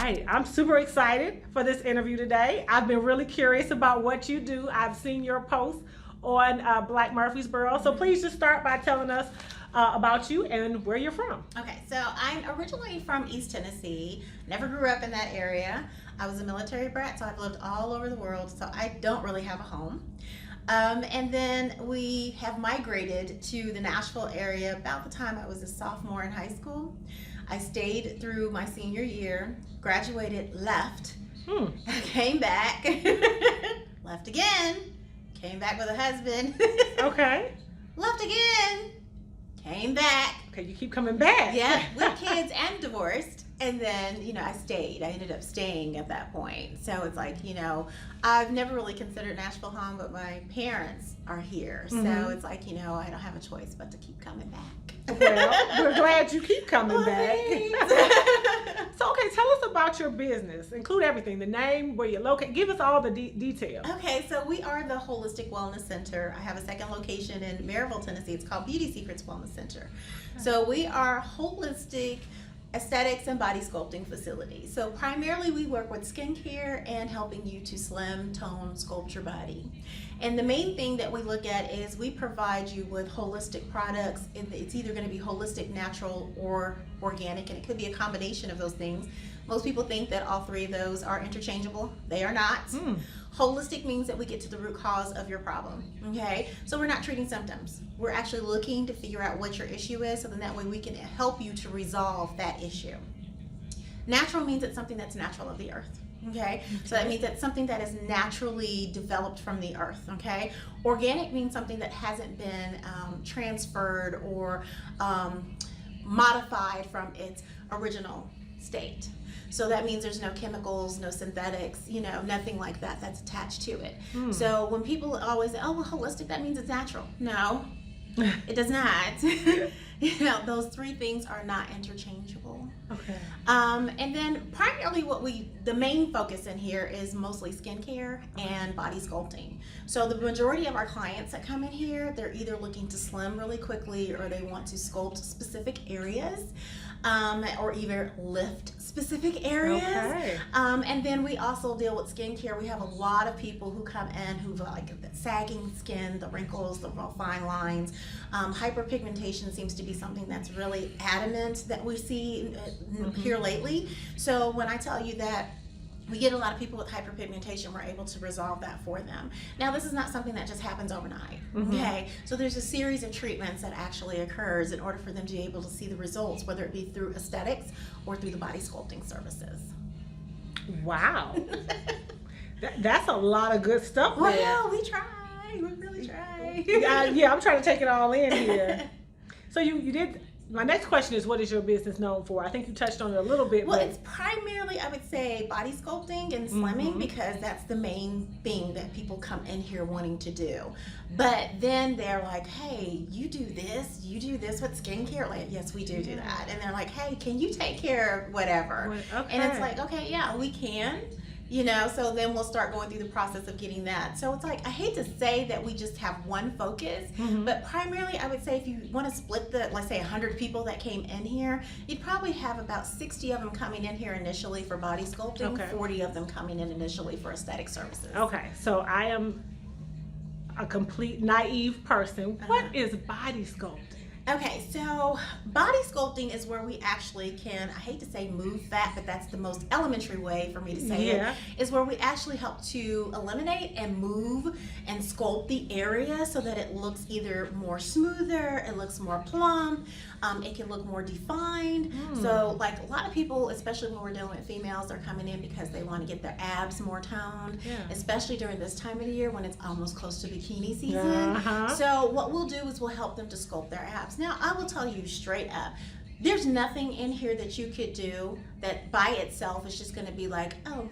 right, I'm super excited for this interview today. I've been really curious about what you do. I've seen your posts on Black Murfreesboro, so please just start by telling us about you and where you're from. Okay, so I'm originally from East Tennessee. Never grew up in that area. I was a military brat, so I've lived all over the world, so I don't really have a home. And then we have migrated to the Nashville area about the time I was a sophomore in high school. I stayed through my senior year, graduated, left, came back, left again, came back with a husband. Okay. Left again, came back. Okay, you keep coming back. Yeah, with kids and divorced. And then, I stayed. I ended up staying at that point. So it's like, I've never really considered Nashville home, but my parents are here. So it's like, I don't have a choice but to keep coming back. Well, we're glad you keep coming back. Thanks. So, okay, tell us about your business. Include everything, the name, where you're located. Give us all the details. Okay, so we are the Holistic Wellness Center. I have a second location in Maryville, Tennessee. It's called Beauty Secrets Wellness Center. So we are holistic aesthetics and body sculpting facility. So primarily we work with skincare and helping you to slim, tone, sculpt your body. And the main thing that we look at is we provide you with holistic products. It's either going to be holistic, natural, or organic, and it could be a combination of those things. Most people think that all three of those are interchangeable. They are not. Holistic means that we get to the root cause of your problem, okay? So we're not treating symptoms. We're actually looking to figure out what your issue is, so then that way we can help you to resolve that issue. Natural means it's something that's natural of the earth, okay? So that means that's something that is naturally developed from the earth, okay? Organic means something that hasn't been transferred or modified from its original state. So that means there's no chemicals, no synthetics, nothing like that that's attached to it. So when people always say, oh, well, holistic, that means it's natural. No, it does not. Those three things are not interchangeable. Okay. And then primarily the main focus in here is mostly skincare and body sculpting. So the majority of our clients that come in here, they're either looking to slim really quickly or they want to sculpt specific areas. Or even lift specific areas. Okay. And then we also deal with skincare. We have a lot of people who come in who've like the sagging skin, the wrinkles, the fine lines. Hyperpigmentation seems to be something that's really adamant that we see here lately. So when I tell you that we get a lot of people with hyperpigmentation, we're able to resolve that for them. Now, this is not something that just happens overnight, okay? So there's a series of treatments that actually occurs in order for them to be able to see the results, whether it be through aesthetics or through the body sculpting services. Wow. That's a lot of good stuff there. Well, we try. We really try. Yeah, I'm trying to take it all in here. So you did. My next question is, what is your business known for? I think you touched on it a little bit. Well, it's primarily, I would say, body sculpting and slimming because that's the main thing that people come in here wanting to do. But then they're like, hey, you do this with skincare? Like, yes, we do that. And they're like, hey, can you take care of whatever? Okay. And it's like, okay, yeah, we can. So then we'll start going through the process of getting that. So it's like, I hate to say that we just have one focus, but primarily I would say if you want to split let's say 100 people that came in here, you'd probably have about 60 of them coming in here initially for body sculpting, 40 of them coming in initially for aesthetic services. Okay, so I am a complete naive person. What is body sculpting? Okay, so body sculpting is where we actually can, I hate to say move fat, but that's the most elementary way for me to say it, is where we actually help to eliminate and move and sculpt the area so that it looks either more smoother, it looks more plump, it can look more defined. So like a lot of people, especially when we're dealing with females, are coming in because they want to get their abs more toned, especially during this time of the year when it's almost close to bikini season. So what we'll do is we'll help them to sculpt their abs. Now, I will tell you straight up, there's nothing in here that you could do that by itself is just going to be like, oh,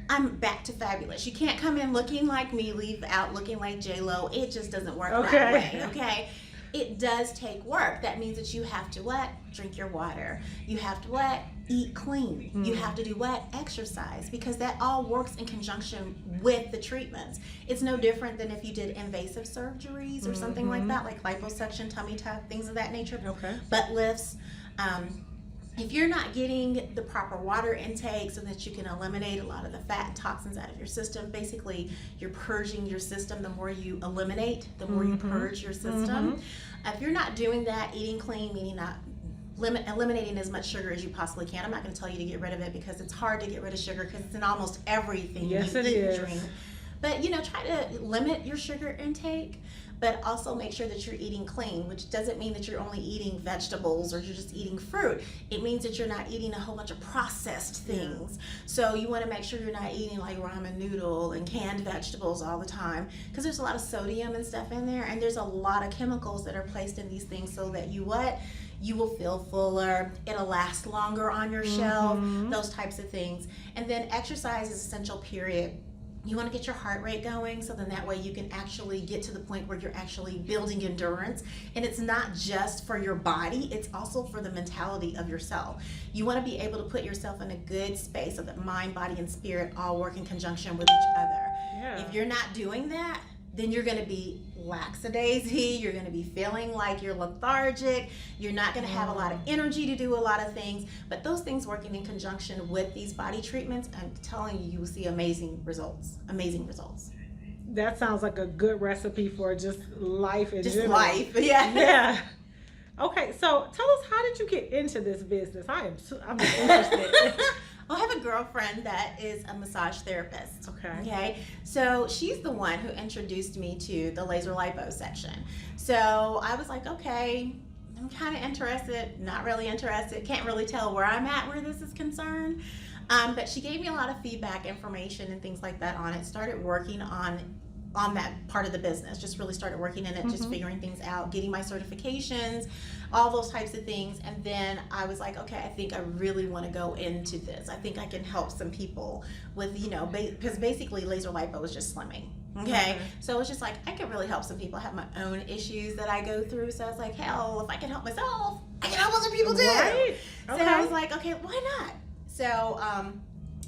I'm back to fabulous. You can't come in looking like me, leave out looking like J-Lo. It just doesn't work that way, okay? It does take work. That means that you have to what? Drink your water. You have to what? Eat clean. You have to do what? Exercise, because that all works in conjunction with the treatments. It's no different than if you did invasive surgeries or something like that, like liposuction, tummy tuck, things of that nature. Butt lifts. if you're not getting the proper water intake so that you can eliminate a lot of the fat and toxins out of your system, basically you're purging your system. The more you eliminate, the more you purge your system. If you're not doing that, eating clean, meaning not eliminating as much sugar as you possibly can. I'm not going to tell you to get rid of it because it's hard to get rid of sugar because it's in almost everything you eat and drink. But try to limit your sugar intake, but also make sure that you're eating clean, which doesn't mean that you're only eating vegetables or you're just eating fruit. It means that you're not eating a whole bunch of processed things. So you want to make sure you're not eating like ramen noodle and canned vegetables all the time, because there's a lot of sodium and stuff in there, and there's a lot of chemicals that are placed in these things so that you will feel fuller, it'll last longer on your shelf, those types of things. And then exercise is essential, period. You want to get your heart rate going, so then that way you can actually get to the point where you're actually building endurance. And it's not just for your body, it's also for the mentality of yourself. You want to be able to put yourself in a good space so that mind, body, and spirit all work in conjunction with each other. If you're not doing that, then you're going to be lackadaisy, you're going to be feeling like you're lethargic, you're not going to have a lot of energy to do a lot of things. But those things working in conjunction with these body treatments, I'm telling you, you will see amazing results. That sounds like a good recipe for just life in general. Life, yeah. Okay, so tell us, how did you get into this business? I'm interested. I have a girlfriend that is a massage therapist. Okay. So she's the one who introduced me to the laser lipo section. So I was like, okay, I'm kind of interested, not really interested, can't really tell where I'm at where this is concerned. But she gave me a lot of feedback, information, and things like that on it. Started working on that part of the business, just really started working in it, just figuring things out, getting my certifications, all those types of things. And then I was like, okay, I think I really want to go into this. I think I can help some people with, because basically laser lipo is just slimming. Okay. So it's just like, I can really help some people. I have my own issues that I go through. So I was like, hell, if I can help myself, I can help other people too. Right. So I was like, okay, why not? So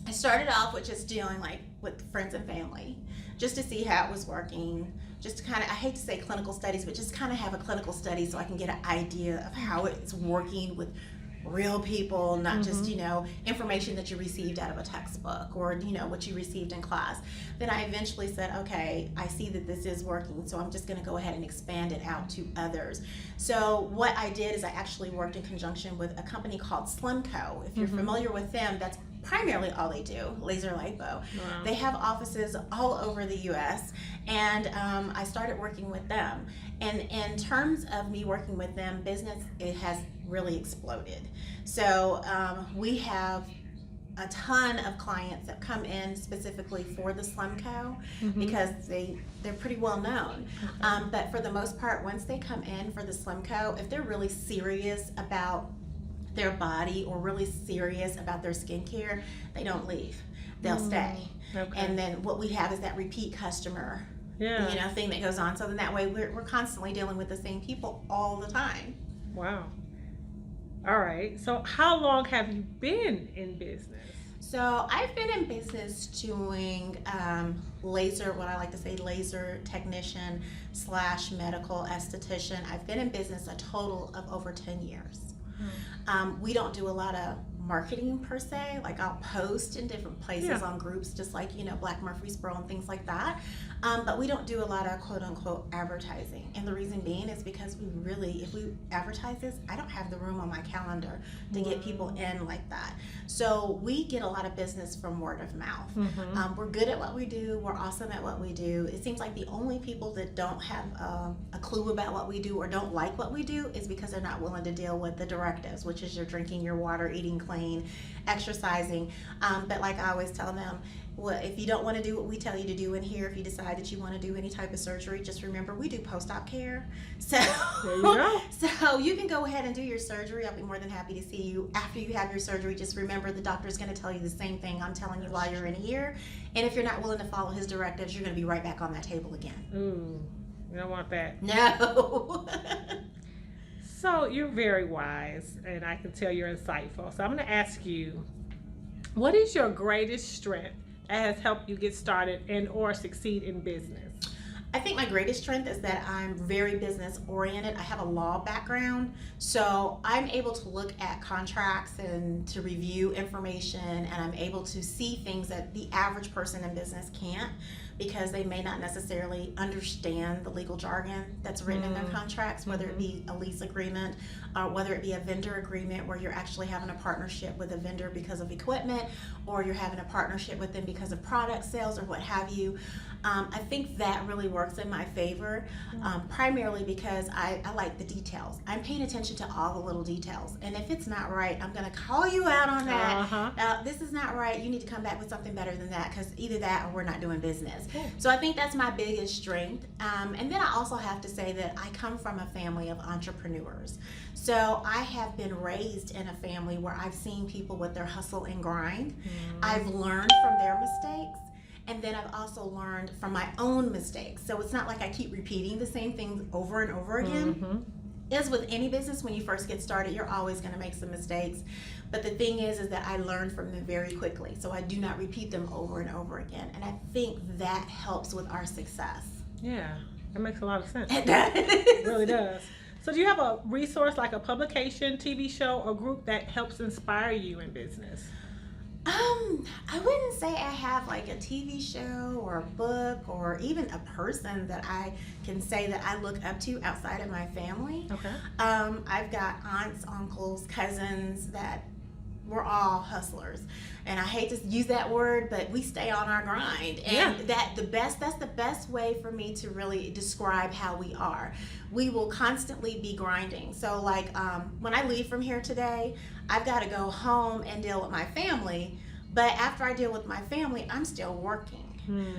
I started off with just dealing with friends and family, just to see how it was working, just to kind of, I hate to say clinical studies, but just kind of have a clinical study so I can get an idea of how it's working with real people, not just, information that you received out of a textbook or, what you received in class. Then I eventually said, okay, I see that this is working, so I'm just going to go ahead and expand it out to others. So what I did is I actually worked in conjunction with a company called Slimco. If you're familiar with them, that's primarily all they do, laser lipo. Wow. They have offices all over the U.S. and I started working with them. And in terms of me working with them, business, it has really exploded. So we have a ton of clients that come in specifically for the Slimco because they're pretty well known. But for the most part, once they come in for the Slimco, if they're really serious about their body or really serious about their skincare, they don't leave. They'll stay. Okay. And then what we have is that repeat customer thing that goes on. So then that way we're constantly dealing with the same people all the time. Wow. All right. So how long have you been in business? So I've been in business doing laser, what I like to say, laser technician / medical esthetician. I've been in business a total of over 10 years. We don't do a lot of marketing per se, like I'll post in different places on groups, just like Black Murfreesboro and things like that, but we don't do a lot of quote unquote advertising. And the reason being is because if we advertise this, I don't have the room on my calendar to get people in like that. So we get a lot of business from word of mouth. We're good at what we do, we're awesome at what we do. It seems like the only people that don't have a clue about what we do or don't like what we do is because they're not willing to deal with the directives, which is you're drinking your water, eating clean, exercising. But like I always tell them, well, if you don't want to do what we tell you to do in here, if you decide that you want to do any type of surgery, just remember we do post-op care. So there you go. So you can go ahead and do your surgery. I'll be more than happy to see you after you have your surgery. Just remember the doctor's going to tell you the same thing I'm telling you while you're in here. And if you're not willing to follow his directives, you're going to be right back on that table again. Ooh, you don't want that. No. So you're very wise, and I can tell you're insightful. So I'm going to ask you, what is your greatest strength that has helped you get started and or succeed in business? I think my greatest strength is that I'm very business oriented. I have a law background, so I'm able to look at contracts and to review information, and I'm able to see things that the average person in business can't, because they may not necessarily understand the legal jargon that's written in their contracts, whether it be a lease agreement, whether it be a vendor agreement where you're actually having a partnership with a vendor because of equipment, or you're having a partnership with them because of product sales or what have you. I think that really works in my favor, primarily because I like the details. I'm paying attention to all the little details, and if it's not right, I'm going to call you out on that. This is not right. You need to come back with something better than that, because either that or we're not doing business. So I think that's my biggest strength. And then I also have to say that I come from a family of entrepreneurs. So I have been raised in a family where I've seen people with their hustle and grind. I've learned from their mistakes. And then I've also learned from my own mistakes. So it's not like I keep repeating the same things over and over again. As with any business, when you first get started, you're always going to make some mistakes. But the thing is that I learn from them very quickly. So I do not repeat them over and over again. And I think that helps with our success. Yeah, that makes a lot of sense. It does. It really does. So do you have a resource like a publication, TV show, or group that helps inspire you in business? I wouldn't say I have like a TV show or a book or even a person that I can say that I look up to outside of my family. Okay. I've got aunts, uncles, cousins that we're all hustlers. And I hate to use that word, but we stay on our grind. And that's the best way for me to really describe how we are. We will constantly be grinding. So like when I leave from here today, I've got to go home and deal with my family. But after I deal with my family, I'm still working.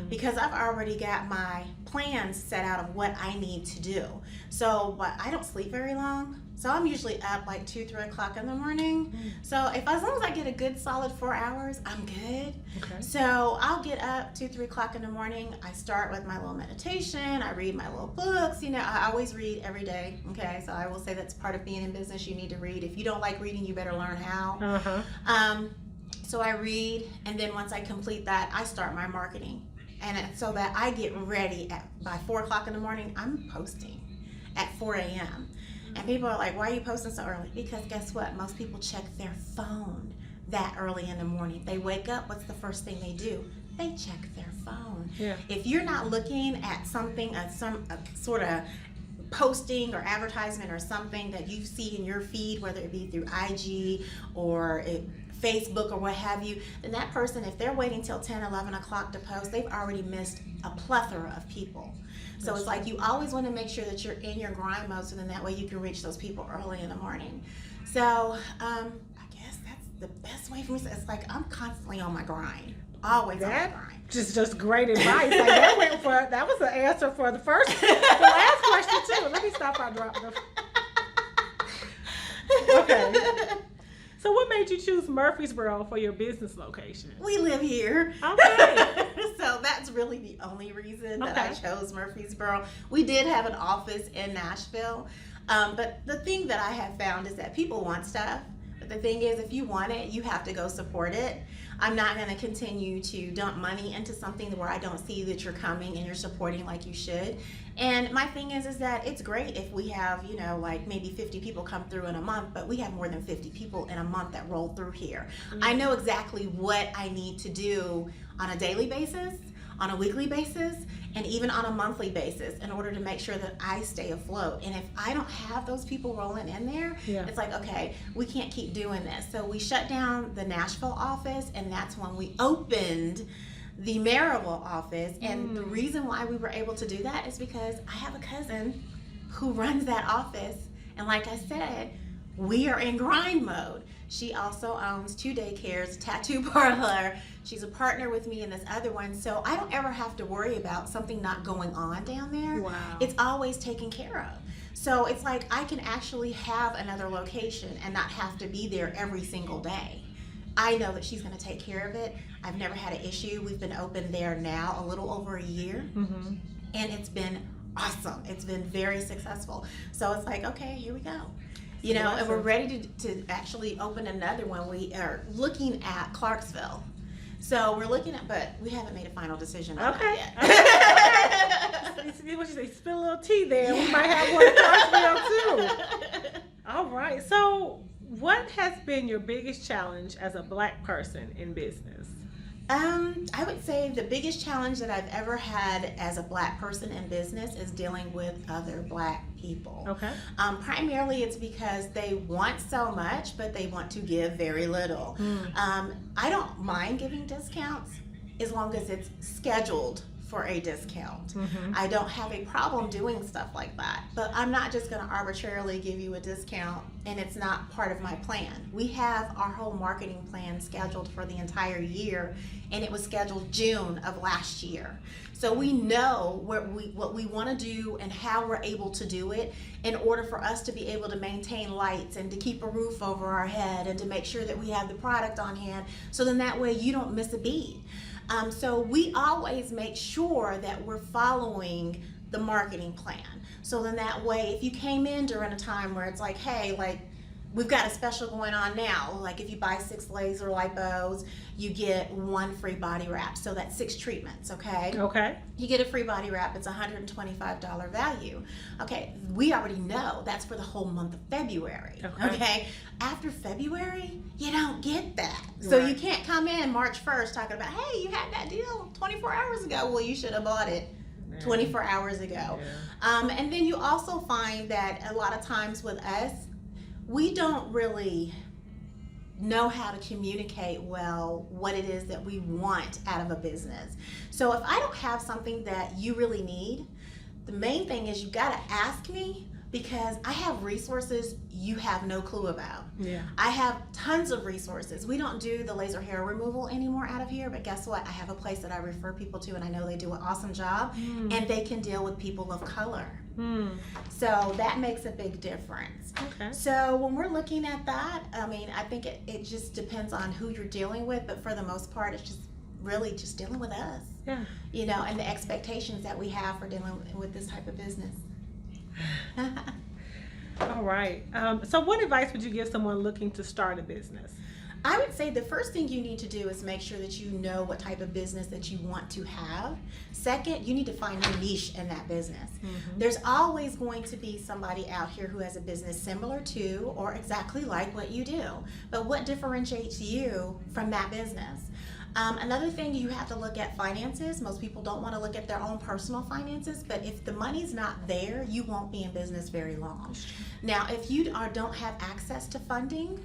Because I've already got my plans set out of what I need to do. So, but I don't sleep very long. So I'm usually up like 2, 3 o'clock in the morning. So as long as I get a good solid 4 hours, I'm good. Okay. So I'll get up 2, 3 o'clock in the morning. I start with my little meditation. I read my little books. You know, I always read every day. Okay. So I will say that's part of being in business. You need to read. If you don't like reading, you better learn how. So I read, and then once I complete that, I start my marketing. And so that I get ready by 4 o'clock in the morning, I'm posting at 4 a.m. And people are like, why are you posting so early? Because guess what? Most people check their phone that early in the morning. They wake up, what's the first thing they do? They check their phone. Yeah. If you're not looking at something, some sort of posting or advertisement or something that you see in your feed, whether it be through IG or Facebook or what have you, then that person, if they're waiting till 10, 11 o'clock to post, they've already missed a plethora of people. So it's like you always want to make sure that you're in your grind mode, so then that way you can reach those people early in the morning. So I guess that's the best way for me. It's like I'm constantly on my grind, always on my grind. Just great advice. Like that was the answer for the last question too. Let me stop our drop. Okay. So what made you choose Murfreesboro for your business location? We live here. Okay. So that's really the only reason that I chose Murfreesboro. We did have an office in Nashville, but the thing that I have found is that people want stuff. But the thing is, if you want it, you have to go support it. I'm not going to continue to dump money into something where I don't see that you're coming and you're supporting like you should. And my thing is that it's great if we have, you know, like maybe 50 people come through in a month, but we have more than 50 people in a month that roll through here. I know exactly what I need to do on a daily basis, on a weekly basis, and even on a monthly basis in order to make sure that I stay afloat. And if I don't have those people rolling in there, it's like, okay, we can't keep doing this. So we shut down the Nashville office, and that's when we opened the Maryville office. And the reason why we were able to do that is because I have a cousin who runs that office. And like I said, we are in grind mode. She also owns 2 daycares, a tattoo parlor. She's a partner with me in this other one. So I don't ever have to worry about something not going on down there. Wow. It's always taken care of. So it's like I can actually have another location and not have to be there every single day. I know that she's going to take care of it. I've never had an issue. We've been open there now a little over a year. And it's been awesome. It's been very successful. So it's like, okay, here we go. You know, and we're ready to actually open another one. We are looking at Clarksville. So we're looking at, but we haven't made a final decision on Okay. that yet. What you say? Spill a little tea there. We might have one in Clarksville too. All right. So, what has been your biggest challenge as a Black person in business? I would say the biggest challenge that I've ever had as a Black person in business is dealing with other Black people. Okay. Primarily it's because they want so much, but they want to give very little. I don't mind giving discounts as long as it's scheduled for a discount. I don't have a problem doing stuff like that, but I'm not just going to arbitrarily give you a discount and it's not part of my plan. We have our whole marketing plan scheduled for the entire year, and it was scheduled June of last year. So we know what we want to do and how we're able to do it in order for us to be able to maintain lights and to keep a roof over our head and to make sure that we have the product on hand, so then that way you don't miss a beat. So we always make sure that we're following the marketing plan. So then that way, if you came in during a time where it's like, hey, like, we've got a special going on now, like if you buy 6 laser lipos, you get 1 free body wrap. So that's 6 treatments, okay? Okay. You get a free body wrap, it's $125 value. Okay, we already know that's for the whole month of February, okay? After February, you don't get that. So you can't come in March 1st talking about, hey, you had that deal 24 hours ago. Well, you should have bought it 24 hours ago. And then you also find that a lot of times with us, we don't really know how to communicate well what it is that we want out of a business. So if I don't have something that you really need, the main thing is you got to ask me, because I have resources you have no clue about. I have tons of resources. We don't do the laser hair removal anymore out of here, but guess what? I have a place that I refer people to, and I know they do an awesome job, and they can deal with people of color. So that makes a big difference. So when we're looking at that, I mean, I think it just depends on who you're dealing with, but for the most part, it's just really just dealing with us. You know, and the expectations that we have for dealing with this type of business. All right. So what advice would you give someone looking to start a business? I would say the first thing you need to do is make sure that you know what type of business that you want to have. Second, you need to find your niche in that business. There's always going to be somebody out here who has a business similar to or exactly like what you do. But what differentiates you from that business? Another thing, you have to look at finances. Most people don't want to look at their own personal finances, but if the money's not there, you won't be in business very long. Now, if you don't have access to funding,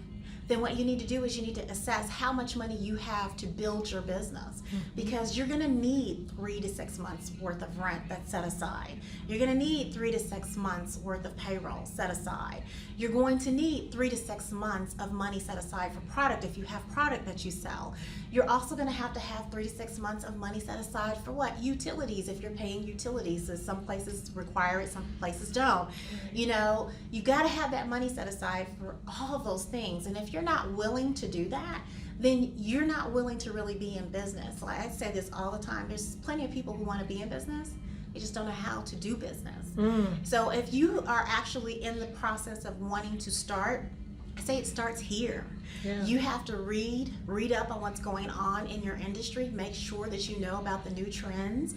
then what you need to do is you need to assess how much money you have to build your business, because you're going to need 3 to 6 months worth of rent that's set aside. You're going to need 3 to 6 months worth of payroll set aside. You're going to need 3 to 6 months of money set aside for product if you have product that you sell. You're also going to have 3 to 6 months of money set aside for what? Utilities, if you're paying utilities. So some places require it, some places don't. You know, you got to have that money set aside for all of those things. And if you're not willing to do that, then you're not willing to really be in business. Like I say this all the time, there's plenty of people who want to be in business, they just don't know how to do business. So if you are actually in the process of wanting to start, I say it starts here. You have to read up on what's going on in your industry, make sure that you know about the new trends.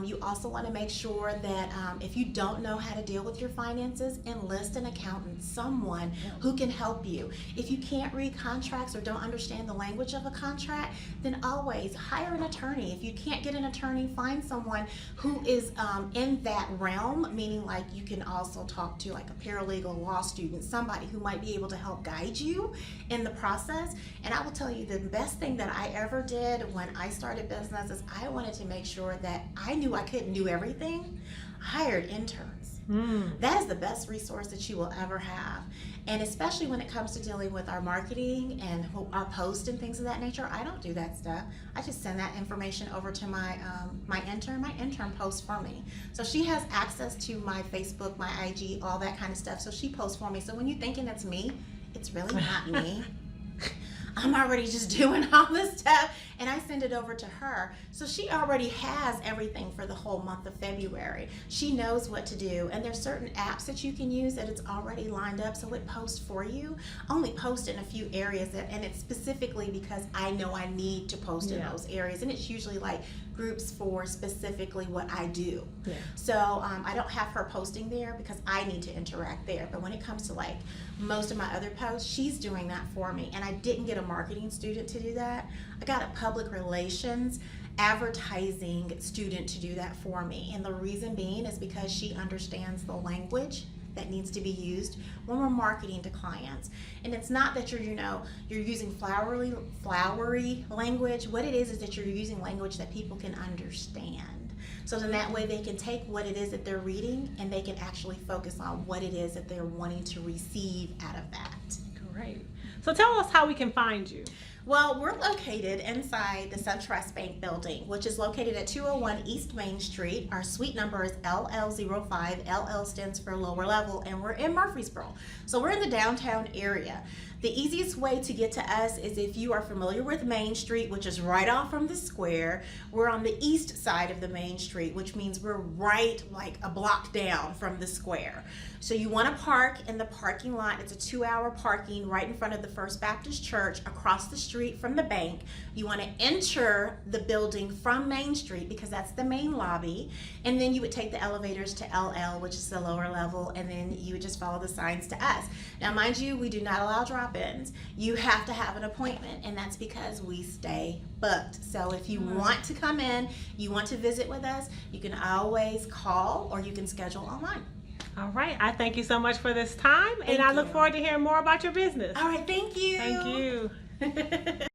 You also want to make sure that if you don't know how to deal with your finances, enlist an accountant, someone who can help you. If you can't read contracts or don't understand the language of a contract, then always hire an attorney. If you can't get an attorney, find someone who is in that realm, meaning like you can also talk to like a paralegal, law student, somebody who might be able to help guide you in the process. And I will tell you, the best thing that I ever did when I started business is I wanted to make sure that I knew I couldn't do everything. I hired interns. That is the best resource that you will ever have. And especially when it comes to dealing with our marketing and our posts and things of that nature, I don't do that stuff. I just send that information over to my intern. My intern posts for me. So she has access to my Facebook, my IG, all that kind of stuff. So she posts for me. So when you're thinking that's me, it's really not me. I'm already just doing all this stuff, and I send it over to her. So she already has everything for the whole month of February. She knows what to do, and there's certain apps that you can use that it's already lined up, so it posts for you. Only post in a few areas, and it's specifically because I know I need to post in those areas, and it's usually like groups for specifically what I do. So I don't have her posting there because I need to interact there. But when it comes to like most of my other posts, she's doing that for me. And I didn't get a marketing student to do that. I got a public relations advertising student to do that for me. And the reason being is because she understands the language that needs to be used when we're marketing to clients. And it's not that you're using flowery language. What it is that you're using language that people can understand. So then that way they can take what it is that they're reading and they can actually focus on what it is that they're wanting to receive out of that. Great. So tell us how we can find you. Well, we're located inside the SunTrust Bank building, which is located at 201 East Main Street. Our suite number is LL05. LL stands for lower level, and we're in Murfreesboro. So we're in the downtown area. The easiest way to get to us is if you are familiar with Main Street, which is right off from the square. We're on the east side of the Main Street, which means we're right like a block down from the square. So you want to park in the parking lot. It's a 2-hour parking right in front of the First Baptist Church across the street from the bank. You want to enter the building from Main Street because that's the main lobby, and then you would take the elevators to LL, which is the lower level, and then you would just follow the signs to us. Now mind you, we do not allow drop-ins. You have to have an appointment, and that's because we stay booked. So if you want to come in, you want to visit with us, you can always call or you can schedule online. All right. I thank you so much for this time, and I look forward to hearing more about your business. All right. Thank you. Thank you.